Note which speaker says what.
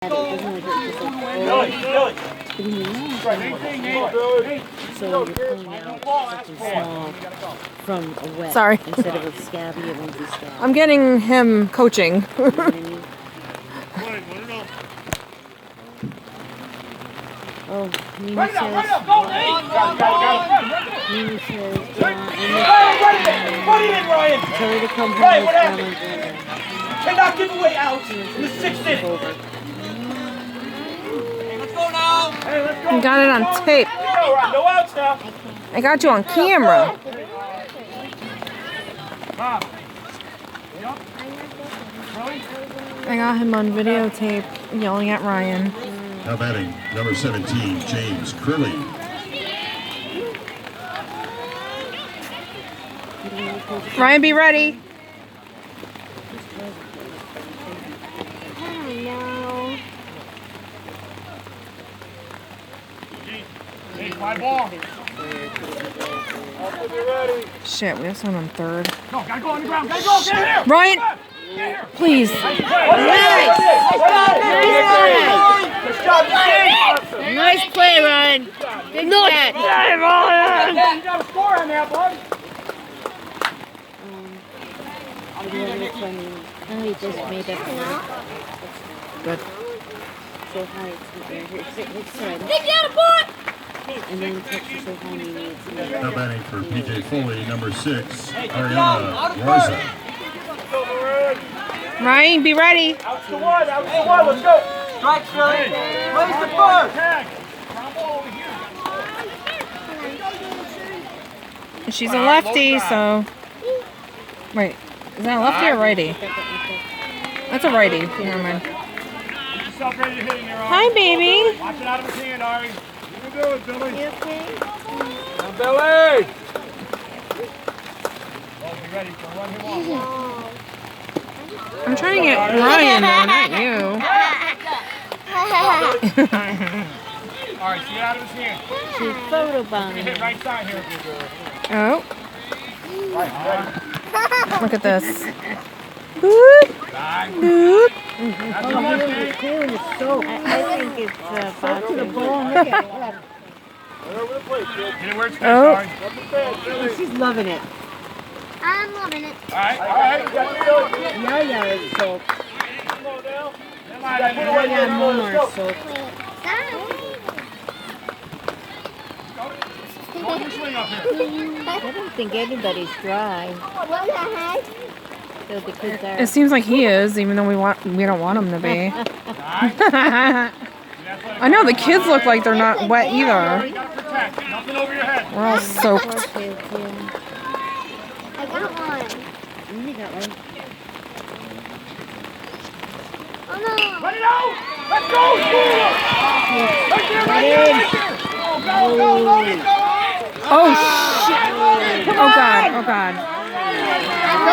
Speaker 1: It doesn't like it just so you're pulling out something small from a wet.
Speaker 2: Sorry.
Speaker 1: Instead of a scabby, it won't be scabby.
Speaker 2: I'm getting him coaching.
Speaker 1: You know what I mean? Oh, Mimi says, tell her to come home with Ellen.
Speaker 3: Cannot give away out in the 6th inning. Let's go now. Hey, let's go.
Speaker 2: You got it on tape.
Speaker 3: No outs now.
Speaker 2: I got you on camera. I got him on videotape yelling at Ryan.
Speaker 4: Now batting, number 17, James Crilly.
Speaker 2: Ryan, be ready.
Speaker 3: Fly ball.
Speaker 2: Shit, we have someone on third.
Speaker 3: No, gotta go on the ground. Gotta go. Get here.
Speaker 2: Ryan, please.
Speaker 3: Nice
Speaker 1: play, Ryan. Good catch.
Speaker 3: You gotta score on that, bud.
Speaker 1: Oh, he just made up.
Speaker 2: Good.
Speaker 1: So high, it's right. And then touch it so high, Mimi, it's
Speaker 4: Now batting for PJ Foley, number 6, Ariana Garza.
Speaker 2: Ryan, be ready.
Speaker 3: Out to one. Let's go. Strike, Philly. Raise the first.
Speaker 2: And she's a lefty, so. Wait, is that a lefty or righty? That's a righty. Never mind.
Speaker 3: Get yourself ready to hit in here, Ari.
Speaker 2: Hi, baby.
Speaker 3: Watch it out of his hand, Ari. You can do it, Billy.
Speaker 1: You okay?
Speaker 3: Now, Billy. Well, be ready for one hit one.
Speaker 2: I'm trying to get Ryan though, not you.
Speaker 3: All right, see it out of his hand.
Speaker 1: She's photobombing.
Speaker 3: Hit right side here.
Speaker 2: Oh. Look at this. Boop. Boop.
Speaker 3: Come on, Steve.
Speaker 1: I think it's boxing.
Speaker 3: Get it where it's
Speaker 2: Oh.
Speaker 3: Billy.
Speaker 1: She's loving it.
Speaker 5: I'm loving it.
Speaker 3: All right, all right.
Speaker 1: Yaya is soaked.
Speaker 3: Yaya
Speaker 1: Yaya and Mona are soaked.
Speaker 3: Go your swing up here.
Speaker 1: I don't think anybody's dry. So the kids are.
Speaker 2: It seems like he is, even though we don't want him to be. I know the kids look like they're not wet either.
Speaker 3: You gotta protect. Nothing over your head.
Speaker 2: We're all soaked.
Speaker 1: Poor kids, yeah.
Speaker 5: I got one.
Speaker 1: You got one.
Speaker 5: Oh no.
Speaker 3: Let it out. Let's go. Right there, right there, right there. Go, go, go, go.
Speaker 2: Oh shit! Oh god! Oh god!
Speaker 5: I'm